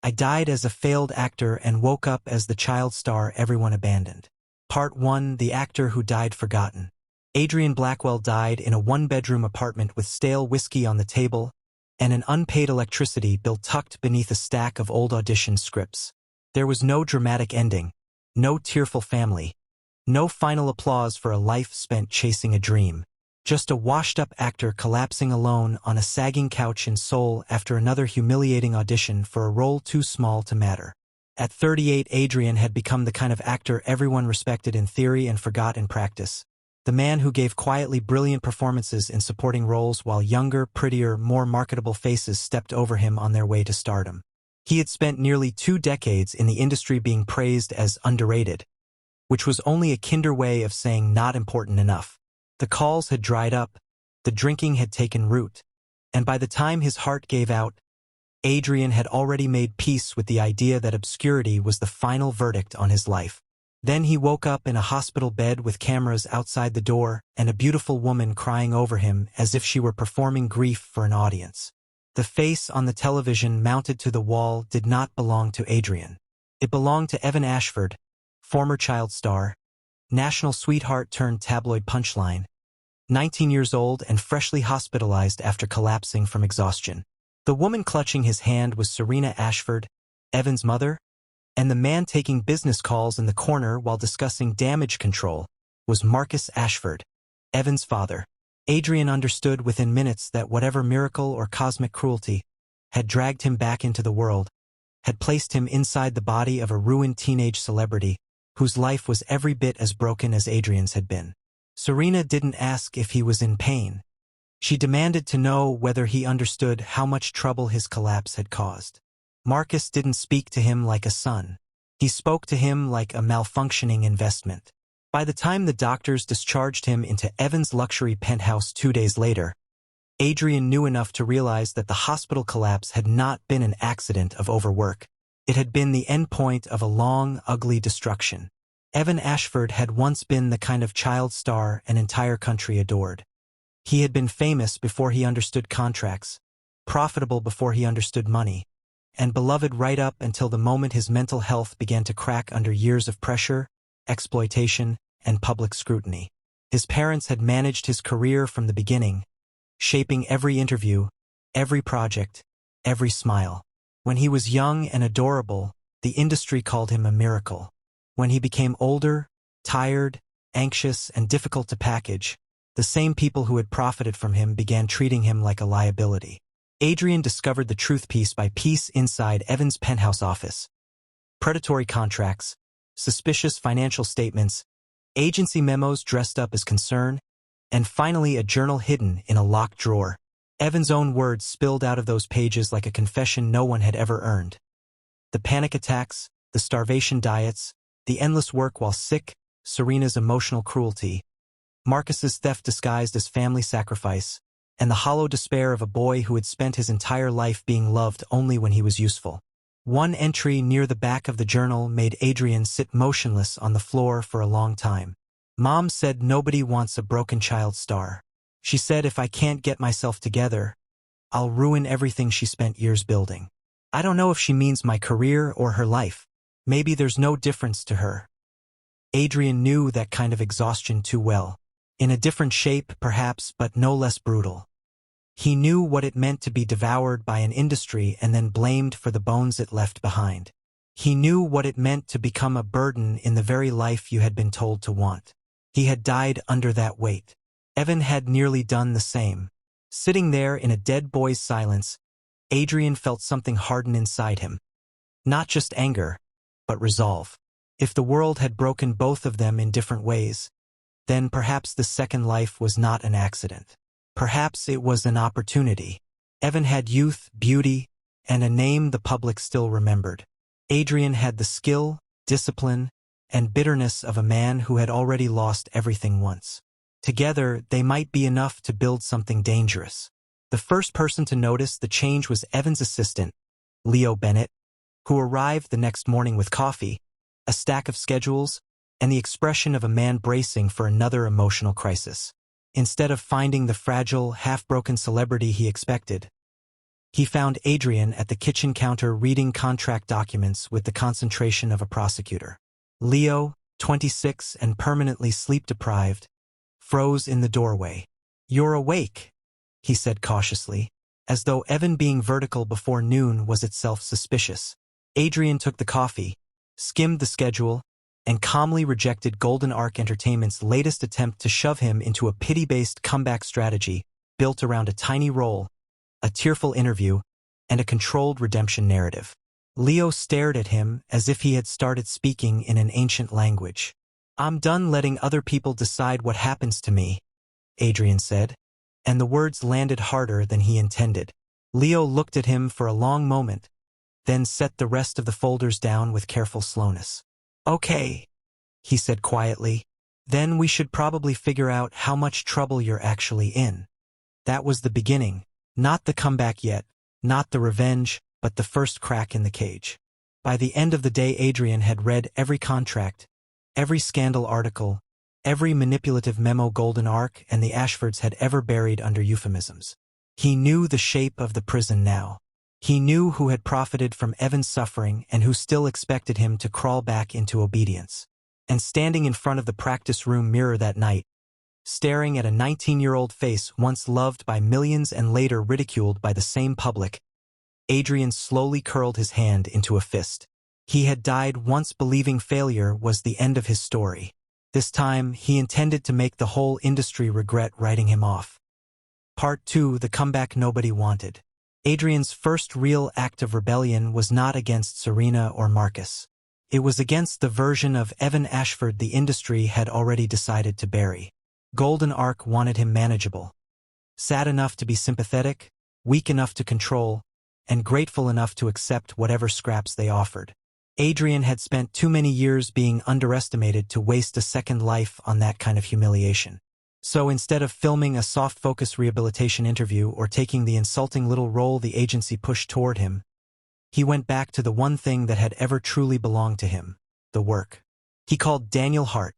I died as a failed actor and woke up as the child star everyone abandoned. Part 1: The Actor Who Died Forgotten. Adrian Blackwell died in a one-bedroom apartment with stale whiskey on the table and an unpaid electricity bill tucked beneath a stack of old audition scripts. There was no dramatic ending, no tearful family, no final applause for a life spent chasing a dream. Just a washed-up actor collapsing alone on a sagging couch in Seoul after another humiliating audition for a role too small to matter. At 38, Adrian had become the kind of actor everyone respected in theory and forgot in practice. The man who gave quietly brilliant performances in supporting roles while younger, prettier, more marketable faces stepped over him on their way to stardom. He had spent nearly 2 decades in the industry being praised as underrated, which was only a kinder way of saying not important enough. The calls had dried up, the drinking had taken root, and by the time his heart gave out, Adrian had already made peace with the idea that obscurity was the final verdict on his life. Then he woke up in a hospital bed with cameras outside the door and a beautiful woman crying over him as if she were performing grief for an audience. The face on the television mounted to the wall did not belong to Adrian. It belonged to Evan Ashford, former child star, national sweetheart turned tabloid punchline, 19 years old and freshly hospitalized after collapsing from exhaustion. The woman clutching his hand was Serena Ashford, Evan's mother, and the man taking business calls in the corner while discussing damage control was Marcus Ashford, Evan's father. Adrian understood within minutes that whatever miracle or cosmic cruelty had dragged him back into the world had placed him inside the body of a ruined teenage celebrity whose life was every bit as broken as Adrian's had been. Serena didn't ask if he was in pain. She demanded to know whether he understood how much trouble his collapse had caused. Marcus didn't speak to him like a son. He spoke to him like a malfunctioning investment. By the time the doctors discharged him into Evan's luxury penthouse 2 days later, Adrian knew enough to realize that the hospital collapse had not been an accident of overwork. It had been the endpoint of a long, ugly destruction. Evan Ashford had once been the kind of child star an entire country adored. He had been famous before he understood contracts, profitable before he understood money, and beloved right up until the moment his mental health began to crack under years of pressure, exploitation, and public scrutiny. His parents had managed his career from the beginning, shaping every interview, every project, every smile. When he was young and adorable, the industry called him a miracle. When he became older, tired, anxious, and difficult to package, the same people who had profited from him began treating him like a liability. Adrian discovered the truth piece by piece inside Evan's penthouse office. Predatory contracts, suspicious financial statements, agency memos dressed up as concern, and finally a journal hidden in a locked drawer. Evan's own words spilled out of those pages like a confession no one had ever earned. The panic attacks, the starvation diets, the endless work while sick, Serena's emotional cruelty, Marcus's theft disguised as family sacrifice, and the hollow despair of a boy who had spent his entire life being loved only when he was useful. One entry near the back of the journal made Adrian sit motionless on the floor for a long time. Mom said nobody wants a broken child star. She said if I can't get myself together, I'll ruin everything she spent years building. I don't know if she means my career or her life. Maybe there's no difference to her. Adrian knew that kind of exhaustion too well. In a different shape, perhaps, but no less brutal. He knew what it meant to be devoured by an industry and then blamed for the bones it left behind. He knew what it meant to become a burden in the very life you had been told to want. He had died under that weight. Evan had nearly done the same. Sitting there in a dead boy's silence, Adrian felt something harden inside him. Not just anger, but resolve. If the world had broken both of them in different ways, then perhaps the second life was not an accident. Perhaps it was an opportunity. Evan had youth, beauty, and a name the public still remembered. Adrian had the skill, discipline, and bitterness of a man who had already lost everything once. Together, they might be enough to build something dangerous. The first person to notice the change was Evan's assistant, Leo Bennett, who arrived the next morning with coffee, a stack of schedules, and the expression of a man bracing for another emotional crisis. Instead of finding the fragile, half-broken celebrity he expected, He found Adrian at the kitchen counter reading contract documents with the concentration of a prosecutor. Leo, 26 and permanently sleep-deprived, froze in the doorway. "You're awake," he said cautiously, as though Evan being vertical before noon was itself suspicious. Adrian took the coffee, skimmed the schedule, and calmly rejected Golden Arc Entertainment's latest attempt to shove him into a pity-based comeback strategy built around a tiny role, a tearful interview, and a controlled redemption narrative. Leo stared at him as if he had started speaking in an ancient language. "I'm done letting other people decide what happens to me," Adrian said, and the words landed harder than he intended. Leo looked at him for a long moment, then set the rest of the folders down with careful slowness. "Okay," he said quietly, "then we should probably figure out how much trouble you're actually in." That was the beginning, not the comeback yet, not the revenge, but the first crack in the cage. By the end of the day, Adrian had read every contract, every scandal article, every manipulative memo Golden Arc and the Ashfords had ever buried under euphemisms. He knew the shape of the prison now. He knew who had profited from Evan's suffering and who still expected him to crawl back into obedience. And standing in front of the practice room mirror that night, staring at a 19-year-old face once loved by millions and later ridiculed by the same public, Adrian slowly curled his hand into a fist. He had died once believing failure was the end of his story. This time, he intended to make the whole industry regret writing him off. Part 2: The Comeback Nobody Wanted. Adrian's first real act of rebellion was not against Serena or Marcus. It was against the version of Evan Ashford the industry had already decided to bury. Golden Arc wanted him manageable. Sad enough to be sympathetic, weak enough to control, and grateful enough to accept whatever scraps they offered. Adrian had spent too many years being underestimated to waste a second life on that kind of humiliation. So instead of filming a soft-focus rehabilitation interview or taking the insulting little role the agency pushed toward him, he went back to the one thing that had ever truly belonged to him: the work. He called Daniel Hart,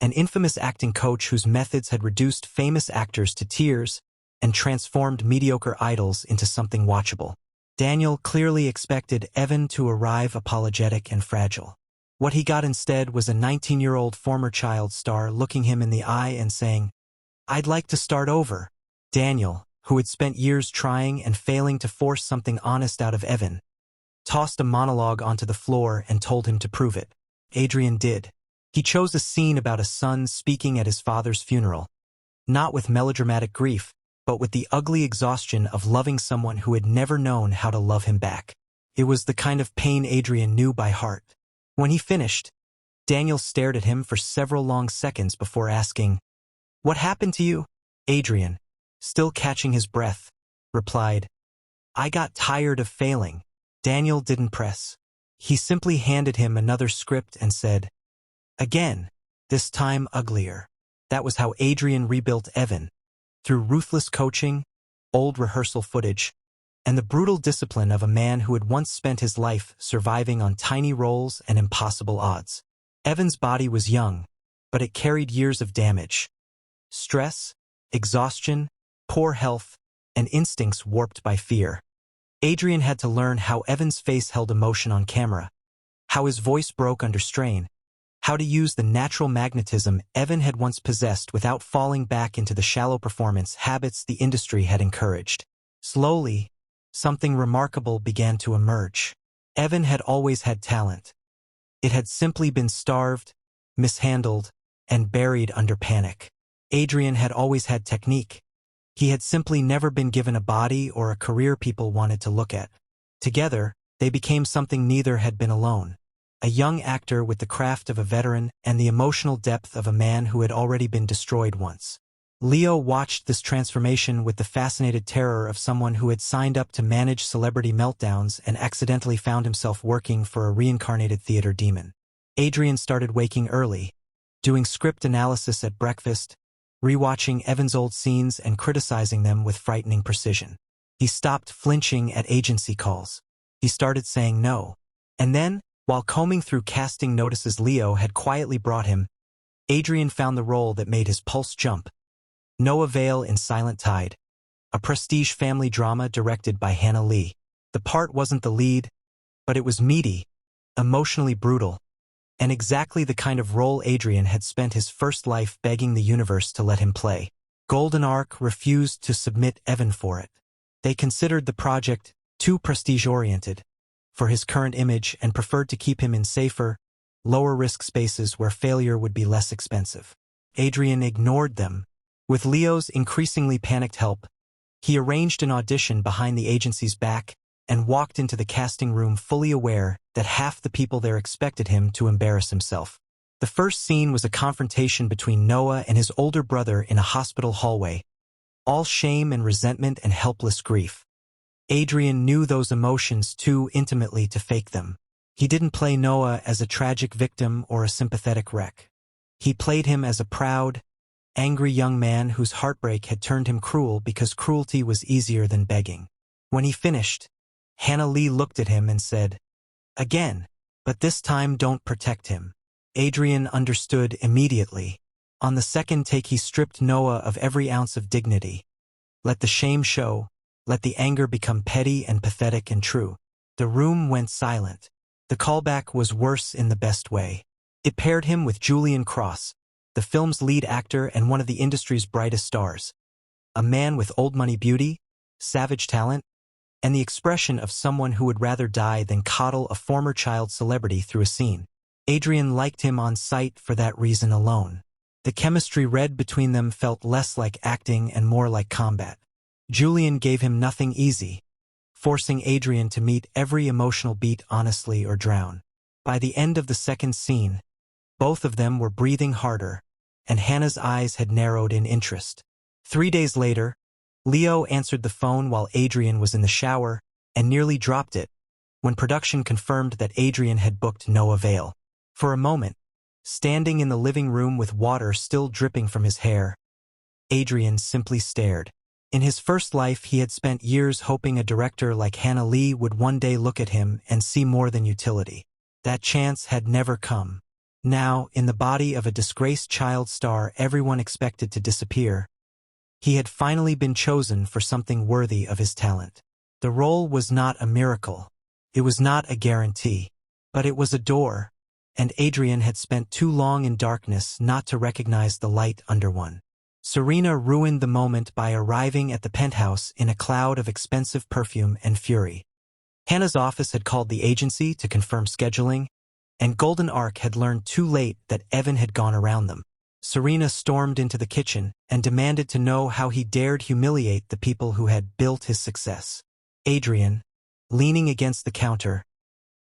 an infamous acting coach whose methods had reduced famous actors to tears and transformed mediocre idols into something watchable. Daniel clearly expected Evan to arrive apologetic and fragile. What he got instead was a 19-year-old former child star looking him in the eye and saying, "I'd like to start over." Daniel, who had spent years trying and failing to force something honest out of Evan, tossed a monologue onto the floor and told him to prove it. Adrian did. He chose a scene about a son speaking at his father's funeral, not with melodramatic grief, but with the ugly exhaustion of loving someone who had never known how to love him back. It was the kind of pain Adrian knew by heart. When he finished, Daniel stared at him for several long seconds before asking, "What happened to you?" Adrian, still catching his breath, replied, "I got tired of failing." Daniel didn't press. He simply handed him another script and said, "Again, this time uglier." That was how Adrian rebuilt Evan, through ruthless coaching, old rehearsal footage, and the brutal discipline of a man who had once spent his life surviving on tiny roles and impossible odds. Evan's body was young, but it carried years of damage. Stress, exhaustion, poor health, and instincts warped by fear. Adrian had to learn how Evan's face held emotion on camera, how his voice broke under strain, how to use the natural magnetism Evan had once possessed without falling back into the shallow performance habits the industry had encouraged. Slowly, something remarkable began to emerge. Evan had always had talent. It had simply been starved, mishandled, and buried under panic. Adrian had always had technique. He had simply never been given a body or a career people wanted to look at. Together, they became something neither had been alone. A young actor with the craft of a veteran and the emotional depth of a man who had already been destroyed once. Leo watched this transformation with the fascinated terror of someone who had signed up to manage celebrity meltdowns and accidentally found himself working for a reincarnated theater demon. Adrian started waking early, doing script analysis at breakfast, rewatching Evan's old scenes and criticizing them with frightening precision. He stopped flinching at agency calls. He started saying no. And then, while combing through casting notices Leo had quietly brought him, Adrian found the role that made his pulse jump. No Avail in Silent Tide, a prestige family drama directed by Hannah Lee. The part wasn't the lead, but it was meaty, emotionally brutal, and exactly the kind of role Adrian had spent his first life begging the universe to let him play. Golden Ark refused to submit Evan for it. They considered the project too prestige-oriented for his current image and preferred to keep him in safer, lower-risk spaces where failure would be less expensive. Adrian ignored them. With Leo's increasingly panicked help, he arranged an audition behind the agency's back and walked into the casting room fully aware that half the people there expected him to embarrass himself. The first scene was a confrontation between Noah and his older brother in a hospital hallway, all shame and resentment and helpless grief. Adrian knew those emotions too intimately to fake them. He didn't play Noah as a tragic victim or a sympathetic wreck. He played him as a proud, angry young man whose heartbreak had turned him cruel because cruelty was easier than begging. When he finished, Hannah Lee looked at him and said, "Again, but this time don't protect him." Adrian understood immediately. On the second take he stripped Noah of every ounce of dignity. Let the shame show, let the anger become petty and pathetic and true. The room went silent. The callback was worse in the best way. It paired him with Julian Cross, the film's lead actor and one of the industry's brightest stars. A man with old money beauty, savage talent, and the expression of someone who would rather die than coddle a former child celebrity through a scene. Adrian liked him on sight for that reason alone. The chemistry read between them felt less like acting and more like combat. Julian gave him nothing easy, forcing Adrian to meet every emotional beat honestly or drown. By the end of the second scene, both of them were breathing harder, and Hannah's eyes had narrowed in interest. 3 days later, Leo answered the phone while Adrian was in the shower and nearly dropped it when production confirmed that Adrian had booked Noah Vale. For a moment, standing in the living room with water still dripping from his hair, Adrian simply stared. In his first life, he had spent years hoping a director like Hannah Lee would one day look at him and see more than utility. That chance had never come. Now, in the body of a disgraced child star everyone expected to disappear, he had finally been chosen for something worthy of his talent. The role was not a miracle. It was not a guarantee. But it was a door, and Adrian had spent too long in darkness not to recognize the light under one. Serena ruined the moment by arriving at the penthouse in a cloud of expensive perfume and fury. Hannah's office had called the agency to confirm scheduling, and Golden Ark had learned too late that Evan had gone around them. Serena stormed into the kitchen and demanded to know how he dared humiliate the people who had built his success. Adrian, leaning against the counter,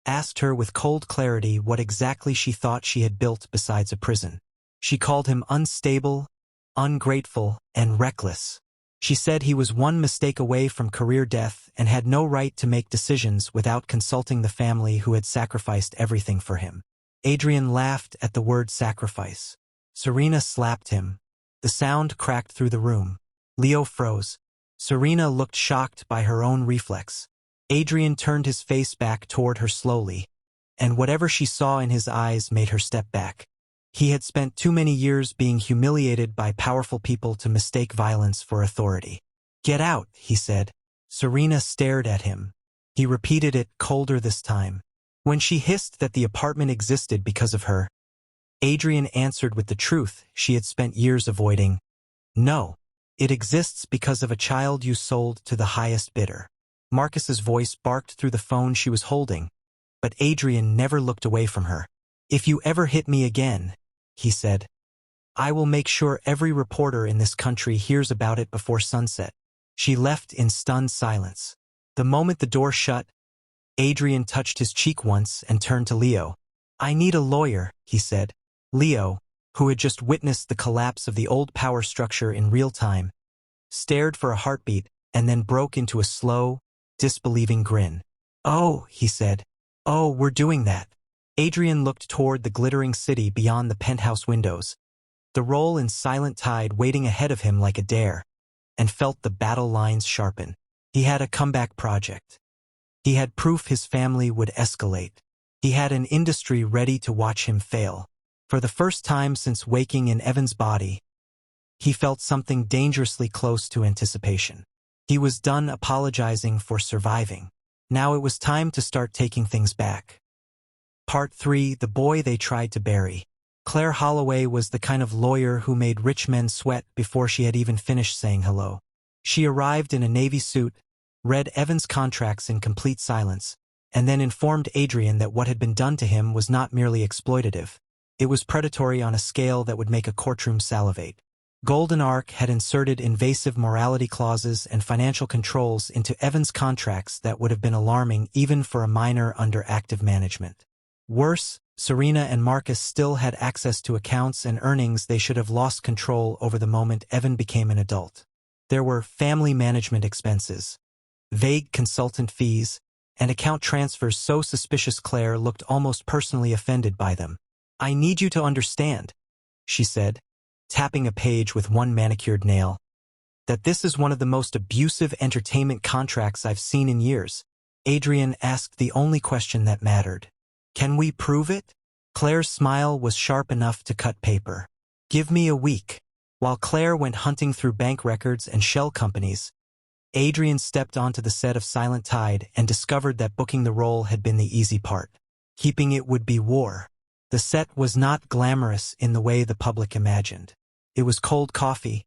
asked her with cold clarity what exactly she thought she had built besides a prison. She called him unstable, ungrateful, and reckless. She said he was one mistake away from career death and had no right to make decisions without consulting the family who had sacrificed everything for him. Adrian laughed at the word sacrifice. Serena slapped him. The sound cracked through the room. Leo froze. Serena looked shocked by her own reflex. Adrian turned his face back toward her slowly, and whatever she saw in his eyes made her step back. He had spent too many years being humiliated by powerful people to mistake violence for authority. "Get out," he said. Serena stared at him. He repeated it, colder this time. When she hissed that the apartment existed because of her, Adrian answered with the truth she had spent years avoiding. "No, it exists because of a child you sold to the highest bidder." Marcus's voice barked through the phone she was holding, but Adrian never looked away from her. "If you ever hit me again," he said, "I will make sure every reporter in this country hears about it before sunset." She left in stunned silence. The moment the door shut, Adrian touched his cheek once and turned to Leo. "I need a lawyer," he said. Leo, who had just witnessed the collapse of the old power structure in real time, stared for a heartbeat and then broke into a slow, disbelieving grin. "Oh," he said. "Oh, we're doing that." Adrian looked toward the glittering city beyond the penthouse windows, the role in silent tide waiting ahead of him like a dare, and felt the battle lines sharpen. He had a comeback project. He had proof his family would escalate. He had an industry ready to watch him fail. For the first time since waking in Evan's body, he felt something dangerously close to anticipation. He was done apologizing for surviving. Now it was time to start taking things back. Part 3: The Boy They Tried to Bury. Claire Holloway was the kind of lawyer who made rich men sweat before she had even finished saying hello. She arrived in a navy suit, read Evan's contracts in complete silence, and then informed Adrian that what had been done to him was not merely exploitative. It was predatory on a scale that would make a courtroom salivate. Golden Ark had inserted invasive morality clauses and financial controls into Evan's contracts that would have been alarming even for a minor under active management. Worse, Serena and Marcus still had access to accounts and earnings they should have lost control over the moment Evan became an adult. There were family management expenses, vague consultant fees, and account transfers so suspicious Claire looked almost personally offended by them. "I need you to understand," she said, tapping a page with one manicured nail, "that this is one of the most abusive entertainment contracts I've seen in years." Adrian asked the only question that mattered. "Can we prove it?" Claire's smile was sharp enough to cut paper. "Give me a week." While Claire went hunting through bank records and shell companies, Adrian stepped onto the set of Silent Tide and discovered that booking the role had been the easy part. Keeping it would be war. The set was not glamorous in the way the public imagined. It was cold coffee,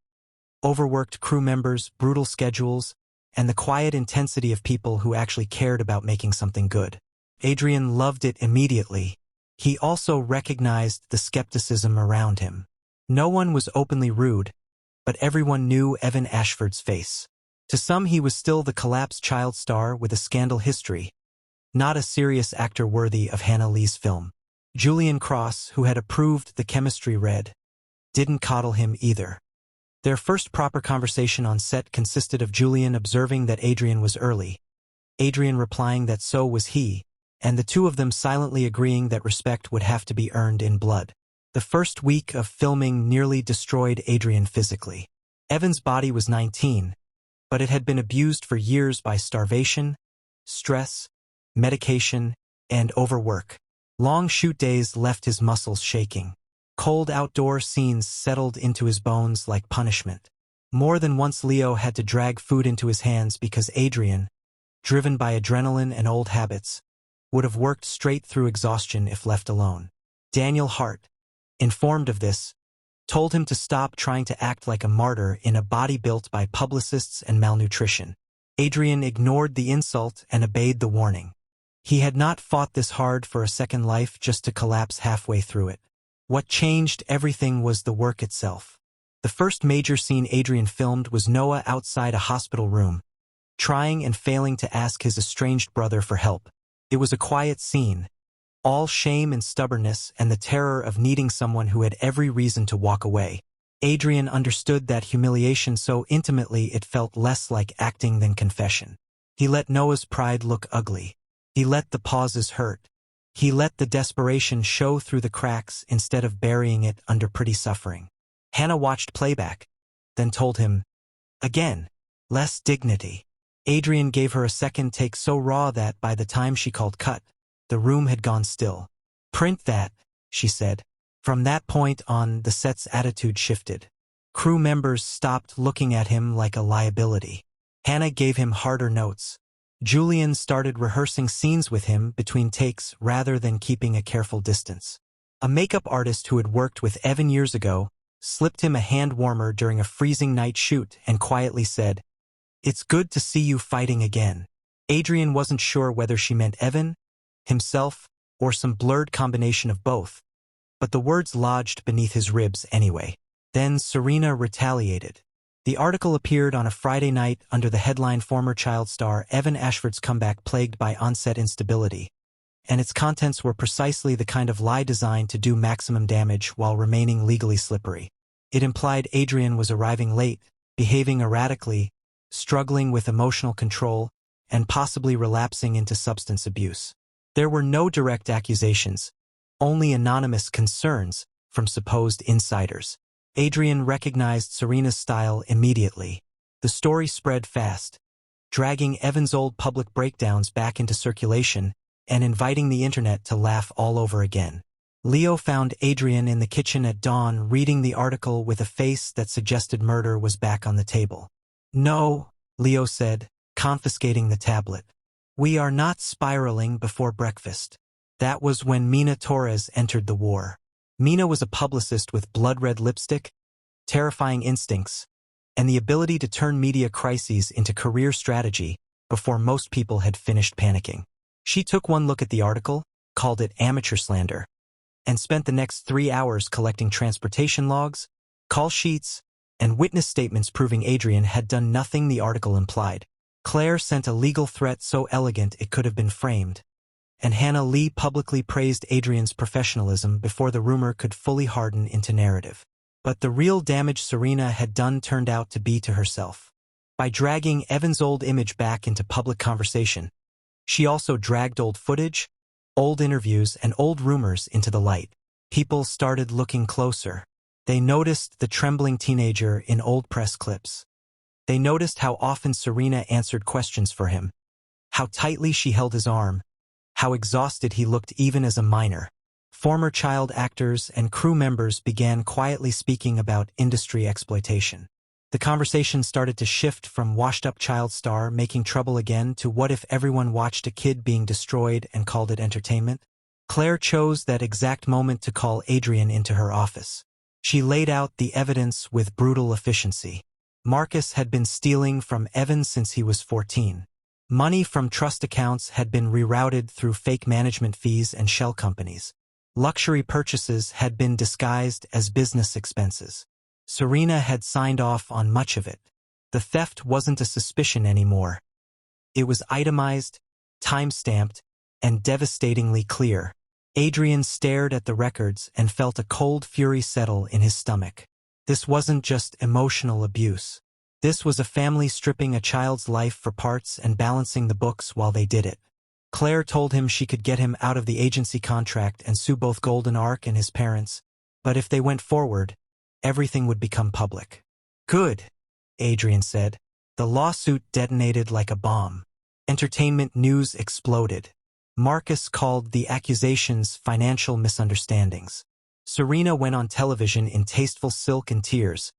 overworked crew members, brutal schedules, and the quiet intensity of people who actually cared about making something good. Adrian loved it immediately. He also recognized the skepticism around him. No one was openly rude, but everyone knew Evan Ashford's face. To some he was still the collapsed child star with a scandal history, not a serious actor worthy of Hannah Lee's film. Julian Cross, who had approved the chemistry read, didn't coddle him either. Their first proper conversation on set consisted of Julian observing that Adrian was early, Adrian replying that so was he, and the two of them silently agreeing that respect would have to be earned in blood. The first week of filming nearly destroyed Adrian physically. Evan's body was 19, but it had been abused for years by starvation, stress, medication, and overwork. Long shoot days left his muscles shaking. Cold outdoor scenes settled into his bones like punishment. More than once Leo had to drag food into his hands because Adrian, driven by adrenaline and old habits, would have worked straight through exhaustion if left alone. Daniel Hart, informed of this, told him to stop trying to act like a martyr in a body built by publicists and malnutrition. Adrian ignored the insult and obeyed the warning. He had not fought this hard for a second life just to collapse halfway through it. What changed everything was the work itself. The first major scene Adrian filmed was Noah outside a hospital room, trying and failing to ask his estranged brother for help. It was a quiet scene, all shame and stubbornness and the terror of needing someone who had every reason to walk away. Adrian understood that humiliation so intimately it felt less like acting than confession. He let Noah's pride look ugly. He let the pauses hurt. He let the desperation show through the cracks instead of burying it under pretty suffering. Hannah watched playback, then told him, again, less dignity. Adrian gave her a second take so raw that by the time she called cut, the room had gone still. "Print that," she said. From that point on, the set's attitude shifted. Crew members stopped looking at him like a liability. Hannah gave him harder notes. Julian started rehearsing scenes with him between takes rather than keeping a careful distance. A makeup artist who had worked with Evan years ago slipped him a hand warmer during a freezing night shoot and quietly said, "It's good to see you fighting again." Adrian wasn't sure whether she meant Evan, himself, or some blurred combination of both, but the words lodged beneath his ribs anyway. Then Serena retaliated. The article appeared on a Friday night under the headline "Former Child Star Evan Ashford's Comeback Plagued by On-Set Instability," and its contents were precisely the kind of lie designed to do maximum damage while remaining legally slippery. It implied Adrian was arriving late, behaving erratically, struggling with emotional control, and possibly relapsing into substance abuse. There were no direct accusations, only anonymous concerns from supposed insiders. Adrian recognized Serena's style immediately. The story spread fast, dragging Evan's old public breakdowns back into circulation and inviting the internet to laugh all over again. Leo found Adrian in the kitchen at dawn reading the article with a face that suggested murder was back on the table. "No," Leo said, confiscating the tablet. We are not spiraling before breakfast. That was when Mina Torres entered the war. Mina was a publicist with blood-red lipstick, terrifying instincts, and the ability to turn media crises into career strategy before most people had finished panicking. She took one look at the article, called it amateur slander, and spent the next 3 hours collecting transportation logs, call sheets, and witness statements proving Adrian had done nothing the article implied. Claire sent a legal threat so elegant it could have been framed, and Hannah Lee publicly praised Adrian's professionalism before the rumor could fully harden into narrative. But the real damage Serena had done turned out to be to herself. By dragging Evan's old image back into public conversation, she also dragged old footage, old interviews, and old rumors into the light. People started looking closer. They noticed the trembling teenager in old press clips. They noticed how often Serena answered questions for him, how tightly she held his arm, how exhausted he looked even as a minor. Former child actors and crew members began quietly speaking about industry exploitation. The conversation started to shift from washed-up child star making trouble again to what if everyone watched a kid being destroyed and called it entertainment? Claire chose that exact moment to call Adrian into her office. She laid out the evidence with brutal efficiency. Marcus had been stealing from Evan since he was 14. Money from trust accounts had been rerouted through fake management fees and shell companies. Luxury purchases had been disguised as business expenses. Serena had signed off on much of it. The theft wasn't a suspicion anymore. It was itemized, time-stamped, and devastatingly clear. Adrian stared at the records and felt a cold fury settle in his stomach. This wasn't just emotional abuse. This was a family stripping a child's life for parts and balancing the books while they did it. Claire told him she could get him out of the agency contract and sue both Golden Ark and his parents, but if they went forward, everything would become public. Good, Adrian said. The lawsuit detonated like a bomb. Entertainment news exploded. Marcus called the accusations financial misunderstandings. Serena went on television in tasteful silk and tears,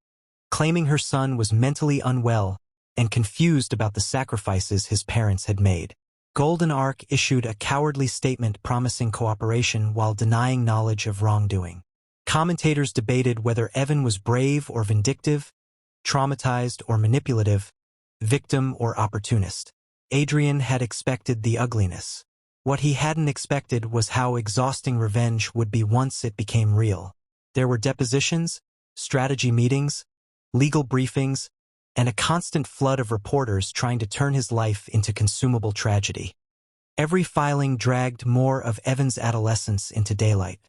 claiming her son was mentally unwell and confused about the sacrifices his parents had made. Golden Ark issued a cowardly statement promising cooperation while denying knowledge of wrongdoing. Commentators debated whether Evan was brave or vindictive, traumatized or manipulative, victim or opportunist. Adrian had expected the ugliness. What he hadn't expected was how exhausting revenge would be once it became real. There were depositions, strategy meetings, legal briefings, and a constant flood of reporters trying to turn his life into consumable tragedy. Every filing dragged more of Evan's adolescence into daylight.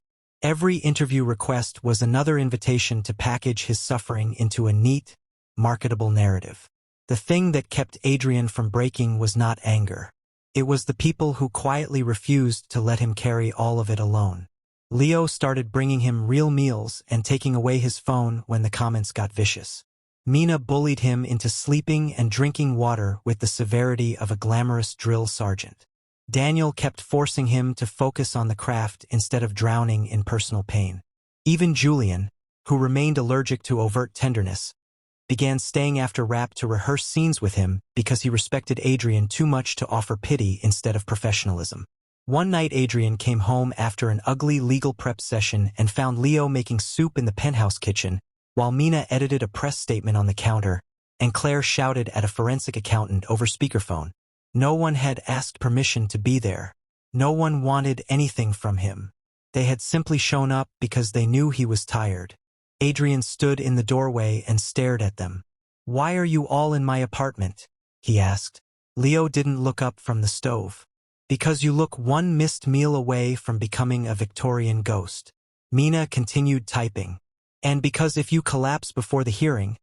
Every interview request was another invitation to package his suffering into a neat, marketable narrative. The thing that kept Adrian from breaking was not anger. It was the people who quietly refused to let him carry all of it alone. Leo started bringing him real meals and taking away his phone when the comments got vicious. Mina bullied him into sleeping and drinking water with the severity of a glamorous drill sergeant. Daniel kept forcing him to focus on the craft instead of drowning in personal pain. Even Julian, who remained allergic to overt tenderness, began staying after rap to rehearse scenes with him because he respected Adrian too much to offer pity instead of professionalism. One night Adrian came home after an ugly legal prep session and found Leo making soup in the penthouse kitchen, while Mina edited a press statement on the counter, and Claire shouted at a forensic accountant over speakerphone. No one had asked permission to be there. No one wanted anything from him. They had simply shown up because they knew he was tired. Adrian stood in the doorway and stared at them. "Why are you all in my apartment?" he asked. Leo didn't look up from the stove. "Because you look one missed meal away from becoming a Victorian ghost." Mina continued typing. "And because if you collapse before the hearing,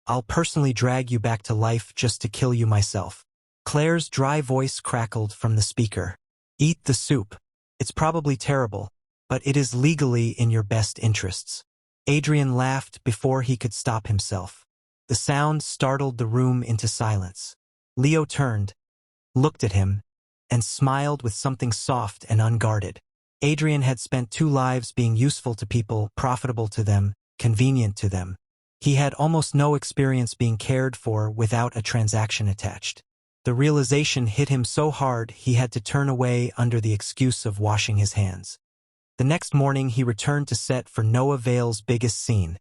I'll personally drag you back to life just to kill you myself." Claire's dry voice crackled from the speaker. "Eat the soup. It's probably terrible, but it is legally in your best interests." Adrian laughed before he could stop himself. The sound startled the room into silence. Leo turned, looked at him, and smiled with something soft and unguarded. Adrian had spent 2 lives being useful to people, profitable to them, convenient to them. He had almost no experience being cared for without a transaction attached. The realization hit him so hard he had to turn away under the excuse of washing his hands. The next morning he returned to set for Noah Vale's biggest scene,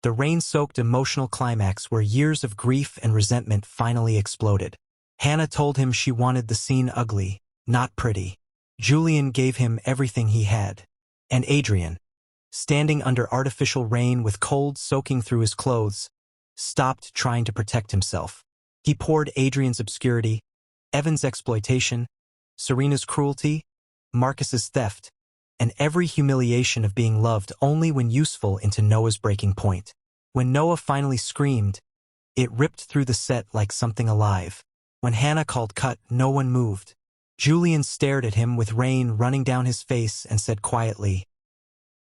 the rain-soaked emotional climax where years of grief and resentment finally exploded. Hannah told him she wanted the scene ugly, not pretty. Julian gave him everything he had. And Adrian, standing under artificial rain with cold soaking through his clothes, stopped trying to protect himself. He poured Adrian's obscurity, Evan's exploitation, Serena's cruelty, Marcus's theft, and every humiliation of being loved only when useful into Noah's breaking point. When Noah finally screamed, it ripped through the set like something alive. When Hannah called cut, no one moved. Julian stared at him with rain running down his face and said quietly,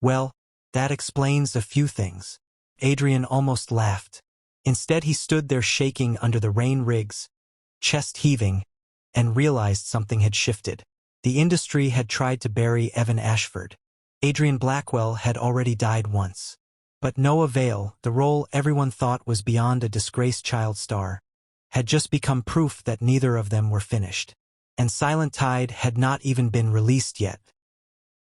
"Well, that explains a few things." Adrian almost laughed. Instead he stood there shaking under the rain rigs, chest heaving, and realized something had shifted. The industry had tried to bury Evan Ashford. Adrian Blackwell had already died once. But Noah Vale, the role everyone thought was beyond a disgraced child star, had just become proof that neither of them were finished. And Silent Tide had not even been released yet.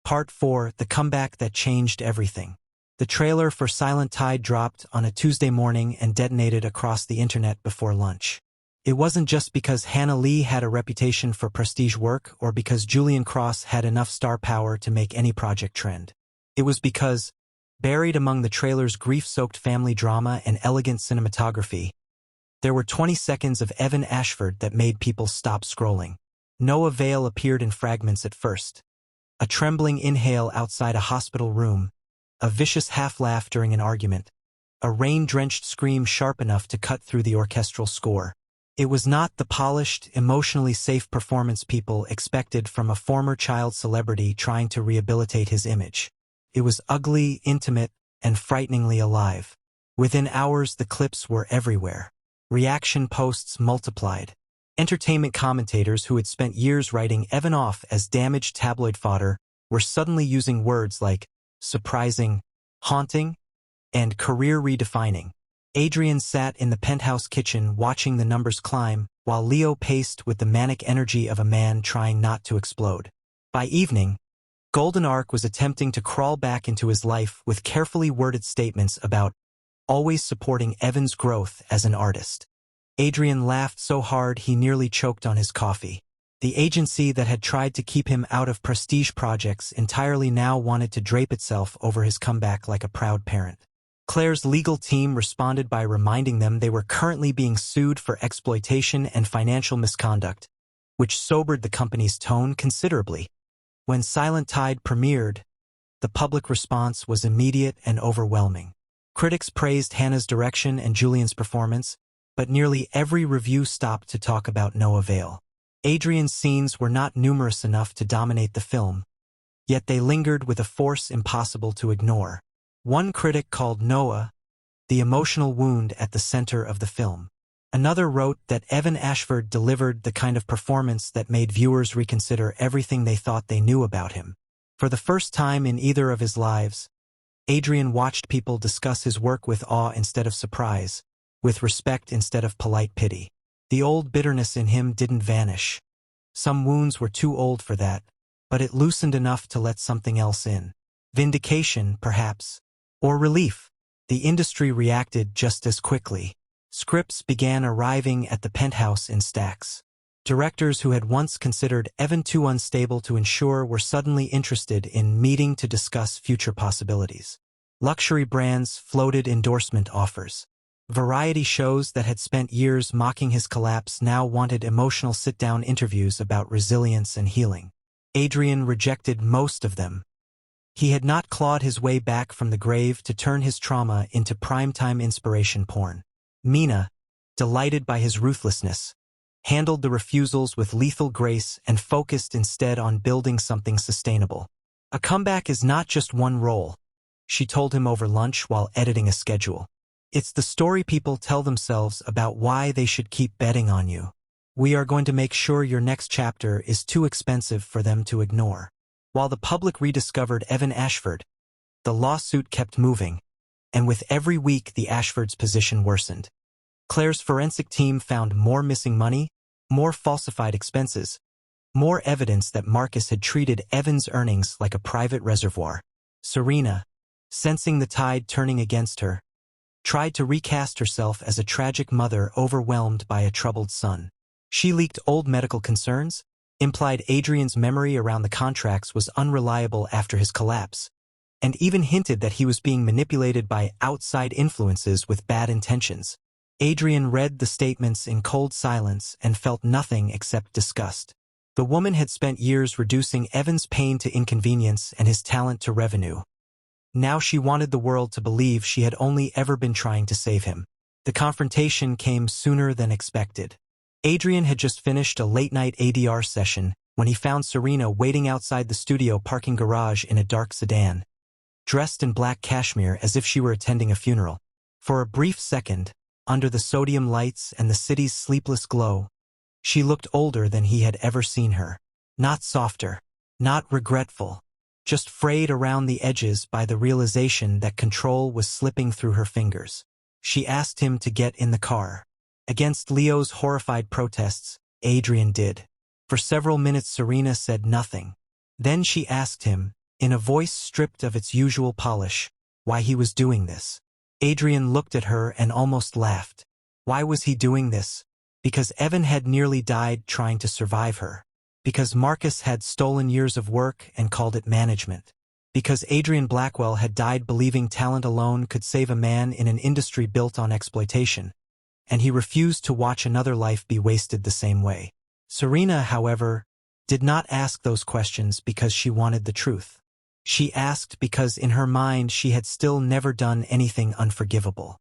Part 4, The Comeback That Changed Everything. The trailer for Silent Tide dropped on a Tuesday morning and detonated across the internet before lunch. It wasn't just because Hannah Lee had a reputation for prestige work or because Julian Cross had enough star power to make any project trend. It was because, buried among the trailer's grief-soaked family drama and elegant cinematography, there were 20 seconds of Evan Ashford that made people stop scrolling. Noah Vale appeared in fragments at first. A trembling inhale outside a hospital room, a vicious half-laugh during an argument, a rain-drenched scream sharp enough to cut through the orchestral score. It was not the polished, emotionally safe performance people expected from a former child celebrity trying to rehabilitate his image. It was ugly, intimate, and frighteningly alive. Within hours, the clips were everywhere. Reaction posts multiplied. Entertainment commentators who had spent years writing Evan off as damaged tabloid fodder were suddenly using words like surprising, haunting, and career redefining. Adrian sat in the penthouse kitchen watching the numbers climb, while Leo paced with the manic energy of a man trying not to explode. By evening, Golden Ark was attempting to crawl back into his life with carefully worded statements about always supporting Evan's growth as an artist. Adrian laughed so hard he nearly choked on his coffee. The agency that had tried to keep him out of prestige projects entirely now wanted to drape itself over his comeback like a proud parent. Claire's legal team responded by reminding them they were currently being sued for exploitation and financial misconduct, which sobered the company's tone considerably. When Silent Tide premiered, the public response was immediate and overwhelming. Critics praised Hannah's direction and Julian's performance, but nearly every review stopped to talk about Noah Vale. Adrian's scenes were not numerous enough to dominate the film, yet they lingered with a force impossible to ignore. One critic called Noah the emotional wound at the center of the film. Another wrote that Evan Ashford delivered the kind of performance that made viewers reconsider everything they thought they knew about him. For the first time in either of his lives, Adrian watched people discuss his work with awe instead of surprise, with respect instead of polite pity. The old bitterness in him didn't vanish. Some wounds were too old for that, but it loosened enough to let something else in. Vindication, perhaps. Or relief. The industry reacted just as quickly. Scripts began arriving at the penthouse in stacks. Directors who had once considered Evan too unstable to ensure were suddenly interested in meeting to discuss future possibilities. Luxury brands floated endorsement offers. Variety shows that had spent years mocking his collapse now wanted emotional sit-down interviews about resilience and healing. Adrian rejected most of them. He had not clawed his way back from the grave to turn his trauma into primetime inspiration porn. Mina, delighted by his ruthlessness, handled the refusals with lethal grace and focused instead on building something sustainable. A comeback is not just one role, she told him over lunch while editing a schedule. It's the story people tell themselves about why they should keep betting on you. We are going to make sure your next chapter is too expensive for them to ignore. While the public rediscovered Evan Ashford, the lawsuit kept moving. and with every week the Ashfords' position worsened. Claire's forensic team found more missing money, more falsified expenses, more evidence that Marcus had treated Evan's earnings like a private reservoir. Serena, sensing the tide turning against her, tried to recast herself as a tragic mother overwhelmed by a troubled son. She leaked old medical concerns, implied Adrian's memory around the contracts was unreliable after his collapse, and even hinted that he was being manipulated by outside influences with bad intentions. Adrian read the statements in cold silence and felt nothing except disgust. The woman had spent years reducing Evan's pain to inconvenience and his talent to revenue. Now she wanted the world to believe she had only ever been trying to save him. The confrontation came sooner than expected. Adrian had just finished a late-night ADR session when he found Serena waiting outside the studio parking garage in a dark sedan, dressed in black cashmere as if she were attending a funeral. For a brief second, under the sodium lights and the city's sleepless glow, she looked older than he had ever seen her. Not softer, not regretful, just frayed around the edges by the realization that control was slipping through her fingers. She asked him to get in the car. Against Leo's horrified protests, Adrian did. For several minutes Serena said nothing. Then she asked him, in a voice stripped of its usual polish, why he was doing this. Adrian looked at her and almost laughed. Why was he doing this? Because Evan had nearly died trying to survive her. Because Marcus had stolen years of work and called it management. Because Adrian Blackwell had died believing talent alone could save a man in an industry built on exploitation. And he refused to watch another life be wasted the same way. Serena, however, did not ask those questions because she wanted the truth. She asked because in her mind she had still never done anything unforgivable.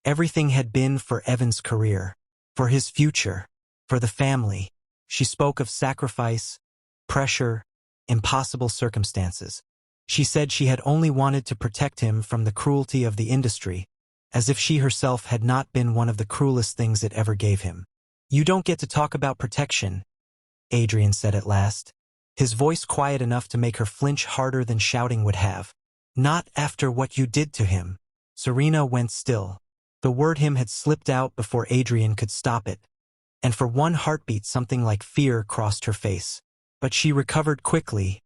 Everything had been for Evan's career, for his future, for the family. She spoke of sacrifice, pressure, impossible circumstances. She said she had only wanted to protect him from the cruelty of the industry, as if she herself had not been one of the cruelest things it ever gave him. "You don't get to talk about protection," Adrian said at last, his voice quiet enough to make her flinch harder than shouting would have. "Not after what you did to him." Serena went still. The word "him" had slipped out before Adrian could stop it, and for one heartbeat something like fear crossed her face. But she recovered quickly,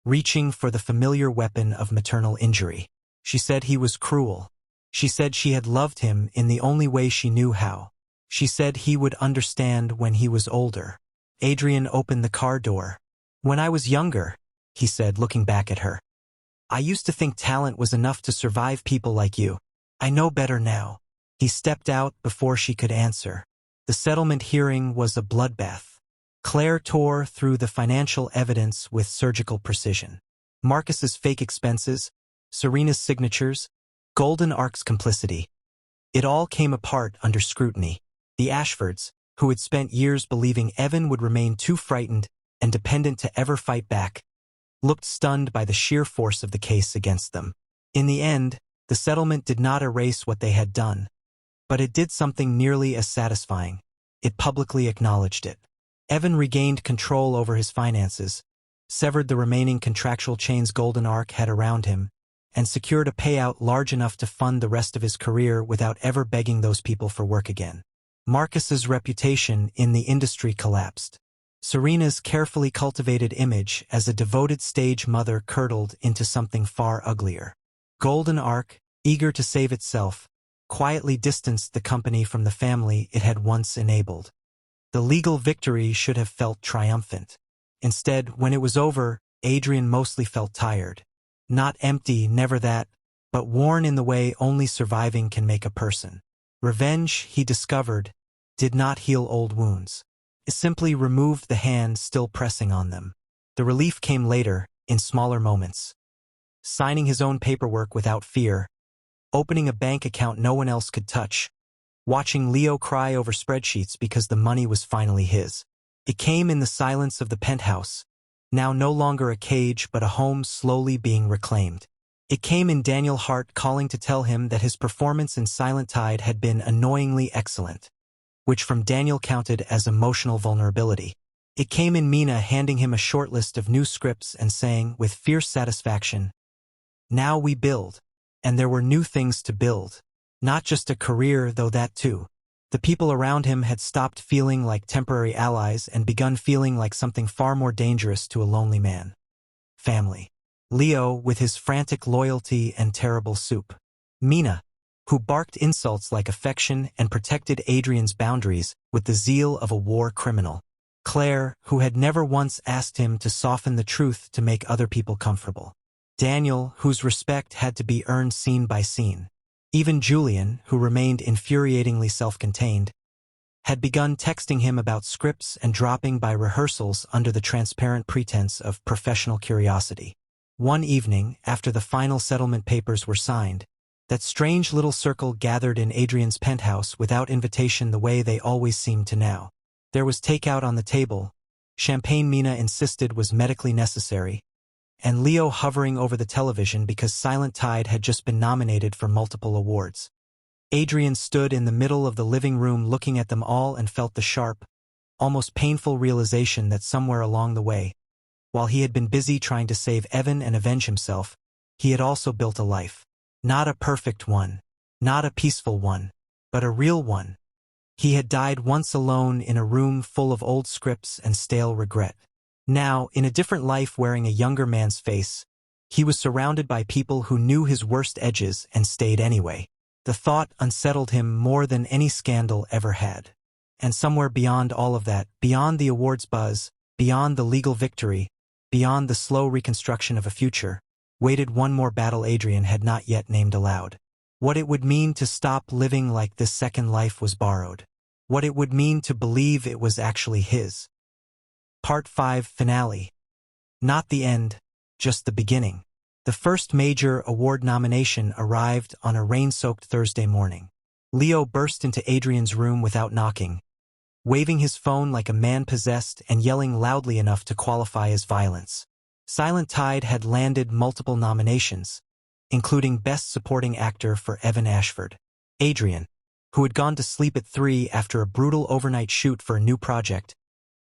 reaching for the familiar weapon of maternal injury. She said he was cruel. She said she had loved him in the only way she knew how. She said he would understand when he was older. Adrian opened the car door. "When I was younger," he said, looking back at her, "I used to think talent was enough to survive people like you. I know better now." He stepped out before she could answer. The settlement hearing was a bloodbath. Claire tore through the financial evidence with surgical precision. Marcus's fake expenses, Serena's signatures, Golden Ark's complicity. It all came apart under scrutiny. The Ashfords, who had spent years believing Evan would remain too frightened and dependent to ever fight back, looked stunned by the sheer force of the case against them. In the end, the settlement did not erase what they had done, but it did something nearly as satisfying. It publicly acknowledged it. Evan regained control over his finances, severed the remaining contractual chains Golden Ark had around him, and secured a payout large enough to fund the rest of his career without ever begging those people for work again. Marcus's reputation in the industry collapsed. Serena's carefully cultivated image as a devoted stage mother curdled into something far uglier. Golden Ark, eager to save itself, quietly distanced the company from the family it had once enabled. The legal victory should have felt triumphant. Instead, when it was over, Adrian mostly felt tired. Not empty, never that, but worn in the way only surviving can make a person. Revenge, he discovered, did not heal old wounds. It simply removed the hand still pressing on them. The relief came later, in smaller moments. Signing his own paperwork without fear, opening a bank account no one else could touch, watching Leo cry over spreadsheets because the money was finally his. It came in the silence of the penthouse, now no longer a cage but a home slowly being reclaimed. It came in Daniel Hart calling to tell him that his performance in Silent Tide had been annoyingly excellent, which from Daniel counted as emotional vulnerability. It came in Mina handing him a short list of new scripts and saying, with fierce satisfaction, "Now we build." And there were new things to build. Not just a career, though that too. The people around him had stopped feeling like temporary allies and begun feeling like something far more dangerous to a lonely man. Family. Leo, with his frantic loyalty and terrible soup. Mina, who barked insults like affection and protected Adrian's boundaries with the zeal of a war criminal. Claire, who had never once asked him to soften the truth to make other people comfortable. Daniel, whose respect had to be earned scene by scene. Even Julian, who remained infuriatingly self-contained, had begun texting him about scripts and dropping by rehearsals under the transparent pretense of professional curiosity. One evening, after the final settlement papers were signed, that strange little circle gathered in Adrian's penthouse without invitation the way they always seemed to now. There was takeout on the table, champagne Mina insisted was medically necessary, and Leo hovering over the television because Silent Tide had just been nominated for multiple awards. Adrian stood in the middle of the living room looking at them all and felt the sharp, almost painful realization that somewhere along the way, while he had been busy trying to save Evan and avenge himself, he had also built a life. Not a perfect one, not a peaceful one, but a real one. He had died once alone in a room full of old scripts and stale regret. Now, in a different life wearing a younger man's face, he was surrounded by people who knew his worst edges and stayed anyway. The thought unsettled him more than any scandal ever had. And somewhere beyond all of that, beyond the awards buzz, beyond the legal victory, beyond the slow reconstruction of a future, waited one more battle Adrian had not yet named aloud. What it would mean to stop living like this second life was borrowed. What it would mean to believe it was actually his. Part 5 Finale. Not the end, just the beginning. The first major award nomination arrived on a rain-soaked Thursday morning. Leo burst into Adrian's room without knocking, waving his phone like a man possessed and yelling loudly enough to qualify as violence. Silent Tide had landed multiple nominations, including Best Supporting Actor for Evan Ashford. Adrian, who had gone to sleep at 3 after a brutal overnight shoot for a new project,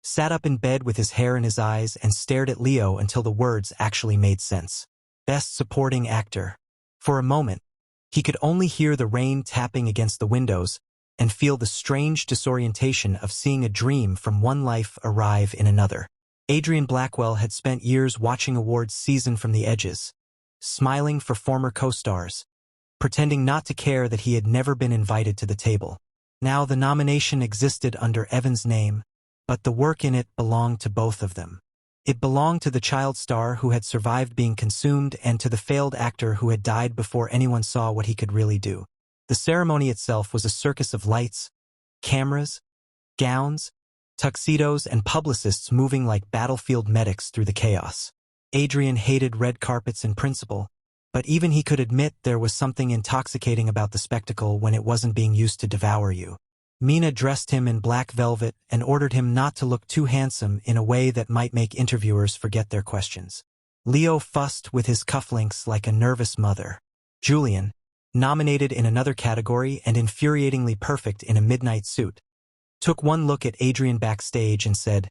sat up in bed with his hair in his eyes and stared at Leo until the words actually made sense. Best Supporting Actor. For a moment, he could only hear the rain tapping against the windows and feel the strange disorientation of seeing a dream from one life arrive in another. Adrian Blackwell had spent years watching awards season from the edges, smiling for former co-stars, pretending not to care that he had never been invited to the table. Now the nomination existed under Evan's name, but the work in it belonged to both of them. It belonged to the child star who had survived being consumed and to the failed actor who had died before anyone saw what he could really do. The ceremony itself was a circus of lights, cameras, gowns, tuxedos, and publicists moving like battlefield medics through the chaos. Adrian hated red carpets in principle, but even he could admit there was something intoxicating about the spectacle when it wasn't being used to devour you. Mina dressed him in black velvet and ordered him not to look too handsome in a way that might make interviewers forget their questions. Leo fussed with his cufflinks like a nervous mother. Julian, nominated in another category and infuriatingly perfect in a midnight suit, took one look at Adrian backstage and said,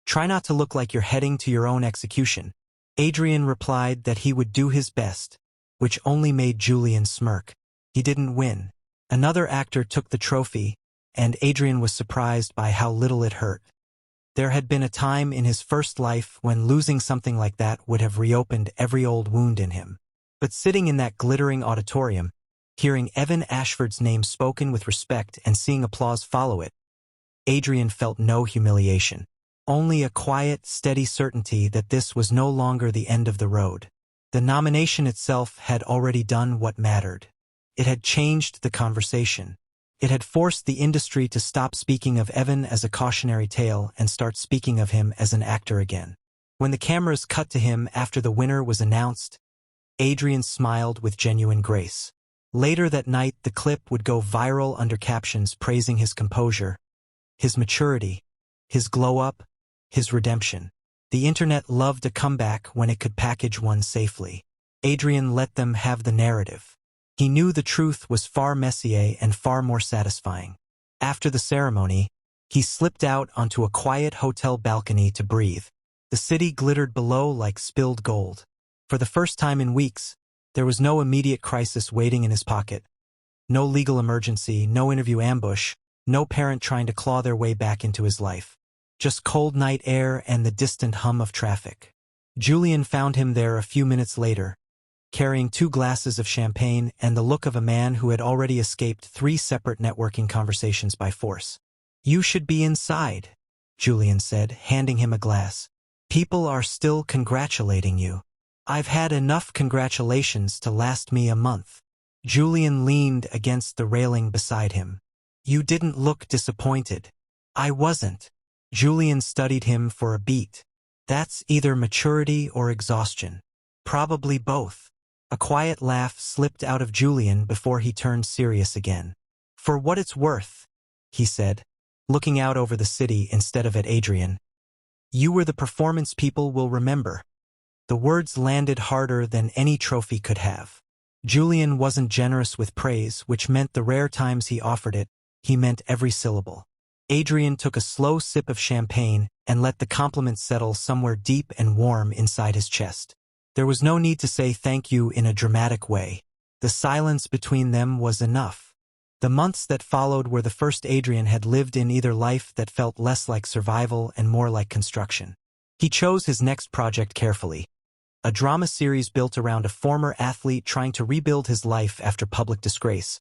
"Try not to look like you're heading to your own execution." Adrian replied that he would do his best, which only made Julian smirk. He didn't win. Another actor took the trophy, and Adrian was surprised by how little it hurt. There had been a time in his first life when losing something like that would have reopened every old wound in him. But sitting in that glittering auditorium, hearing Evan Ashford's name spoken with respect and seeing applause follow it, Adrian felt no humiliation. Only a quiet, steady certainty that this was no longer the end of the road. The nomination itself had already done what mattered. It had changed the conversation. It had forced the industry to stop speaking of Evan as a cautionary tale and start speaking of him as an actor again. When the cameras cut to him after the winner was announced, Adrian smiled with genuine grace. Later that night, the clip would go viral under captions praising his composure, his maturity, his glow-up, his redemption. The internet loved a comeback when it could package one safely. Adrian let them have the narrative. He knew the truth was far messier and far more satisfying. After the ceremony, he slipped out onto a quiet hotel balcony to breathe. The city glittered below like spilled gold. For the first time in weeks, There was no immediate crisis waiting in his pocket. No legal emergency, no interview ambush, no parent trying to claw their way back into his life. Just cold night air and the distant hum of traffic. Julian found him there a few minutes later, carrying 2 glasses of champagne and the look of a man who had already escaped 3 separate networking conversations by force. "You should be inside," Julian said, handing him a glass. "People are still congratulating you." "I've had enough congratulations to last me a month." Julian leaned against the railing beside him. "You didn't look disappointed." "I wasn't." Julian studied him for a beat. "That's either maturity or exhaustion." "Probably both." A quiet laugh slipped out of Julian before he turned serious again. "For what it's worth," he said, looking out over the city instead of at Adrian, "you were the performance people will remember." The words landed harder than any trophy could have. Julian wasn't generous with praise, which meant the rare times he offered it, he meant every syllable. Adrian took a slow sip of champagne and let the compliment settle somewhere deep and warm inside his chest. There was no need to say thank you in a dramatic way. The silence between them was enough. The months that followed were the first Adrian had lived in either life that felt less like survival and more like construction. He chose his next project carefully. A drama series built around a former athlete trying to rebuild his life after public disgrace.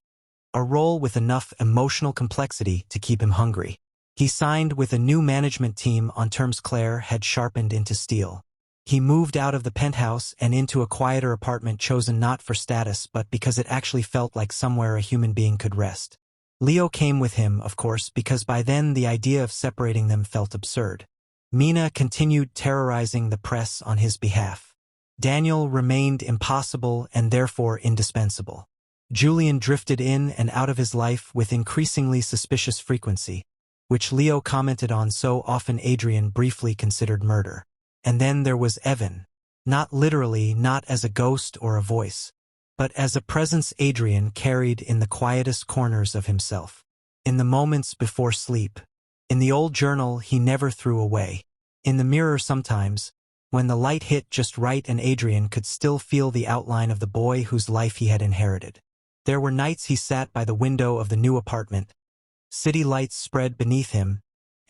A role with enough emotional complexity to keep him hungry. He signed with a new management team on terms Claire had sharpened into steel. He moved out of the penthouse and into a quieter apartment chosen not for status but because it actually felt like somewhere a human being could rest. Leo came with him, of course, because by then the idea of separating them felt absurd. Mina continued terrorizing the press on his behalf. Daniel remained impossible and therefore indispensable. Julian drifted in and out of his life with increasingly suspicious frequency, which Leo commented on so often Adrian briefly considered murder. And then there was Evan. Not literally, not as a ghost or a voice, but as a presence Adrian carried in the quietest corners of himself. In the moments before sleep. In the old journal he never threw away. In the mirror sometimes, when the light hit just right and Adrian could still feel the outline of the boy whose life he had inherited. There were nights he sat by the window of the new apartment, city lights spread beneath him,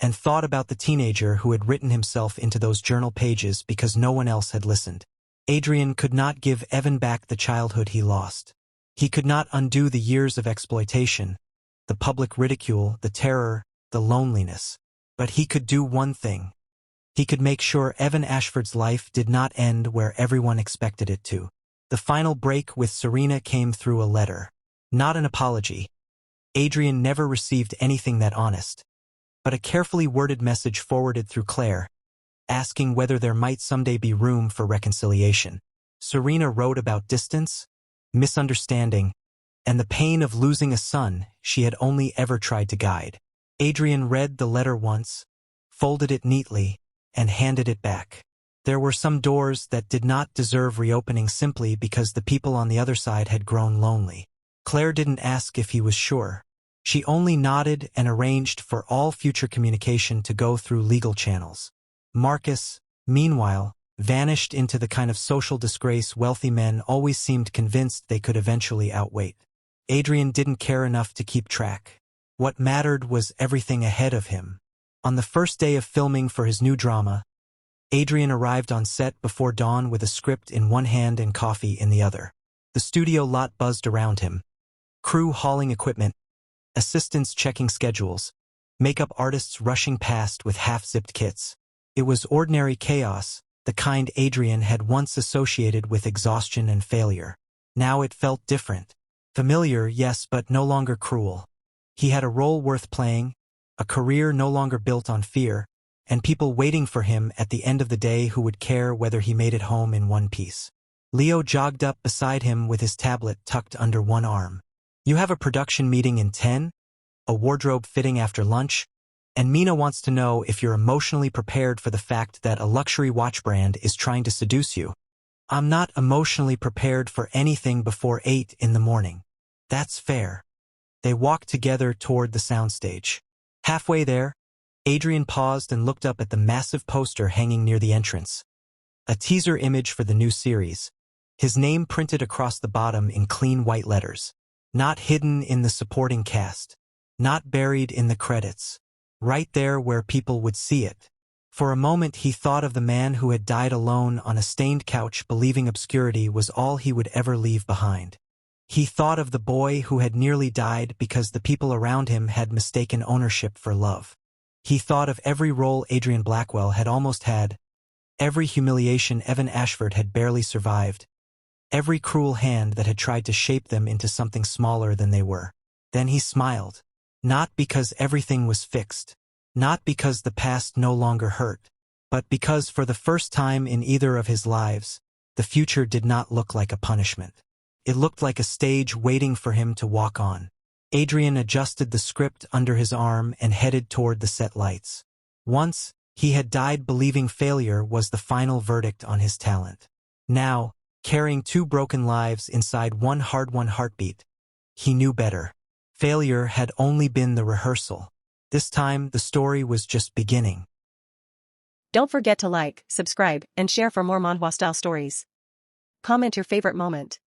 and thought about the teenager who had written himself into those journal pages because no one else had listened. Adrian could not give Evan back the childhood he lost. He could not undo the years of exploitation, the public ridicule, the terror, the loneliness. But he could do one thing. He could make sure Evan Ashford's life did not end where everyone expected it to. The final break with Serena came through a letter. Not an apology. Adrian never received anything that honest. But a carefully worded message forwarded through Claire, asking whether there might someday be room for reconciliation. Serena wrote about distance, misunderstanding, and the pain of losing a son she had only ever tried to guide. Adrian read the letter once, folded it neatly, and handed it back. There were some doors that did not deserve reopening simply because the people on the other side had grown lonely. Claire didn't ask if he was sure. She only nodded and arranged for all future communication to go through legal channels. Marcus, meanwhile, vanished into the kind of social disgrace wealthy men always seemed convinced they could eventually outwait. Adrian didn't care enough to keep track. What mattered was everything ahead of him. On the first day of filming for his new drama, Adrian arrived on set before dawn with a script in one hand and coffee in the other. The studio lot buzzed around him. Crew hauling equipment, assistants checking schedules, makeup artists rushing past with half-zipped kits. It was ordinary chaos, the kind Adrian had once associated with exhaustion and failure. Now it felt different. Familiar, yes, but no longer cruel. He had a role worth playing, a career no longer built on fear, and people waiting for him at the end of the day who would care whether he made it home in one piece. Leo jogged up beside him with his tablet tucked under one arm. "You have a production meeting in 10? A wardrobe fitting after lunch? And Mina wants to know if you're emotionally prepared for the fact that a luxury watch brand is trying to seduce you." "I'm not emotionally prepared for anything before 8 in the morning." "That's fair." They walked together toward the soundstage. Halfway there, Adrian paused and looked up at the massive poster hanging near the entrance. A teaser image for the new series. his name printed across the bottom in clean white letters. Not hidden in the supporting cast. Not buried in the credits. Right there where people would see it. For a moment he thought of the man who had died alone on a stained couch, believing obscurity was all he would ever leave behind. He thought of the boy who had nearly died because the people around him had mistaken ownership for love. He thought of every role Adrian Blackwell had almost had, every humiliation Evan Ashford had barely survived, every cruel hand that had tried to shape them into something smaller than they were. Then he smiled. Not because everything was fixed, not because the past no longer hurt, but because for the first time in either of his lives, the future did not look like a punishment. It looked like a stage waiting for him to walk on. Adrian adjusted the script under his arm and headed toward the set lights. Once, he had died believing failure was the final verdict on his talent. Now, carrying 2 broken lives inside one hard-won heartbeat, he knew better. Failure had only been the rehearsal. This time, the story was just beginning. Don't forget to like, subscribe, and share for more manhwa-style stories. Comment your favorite moment.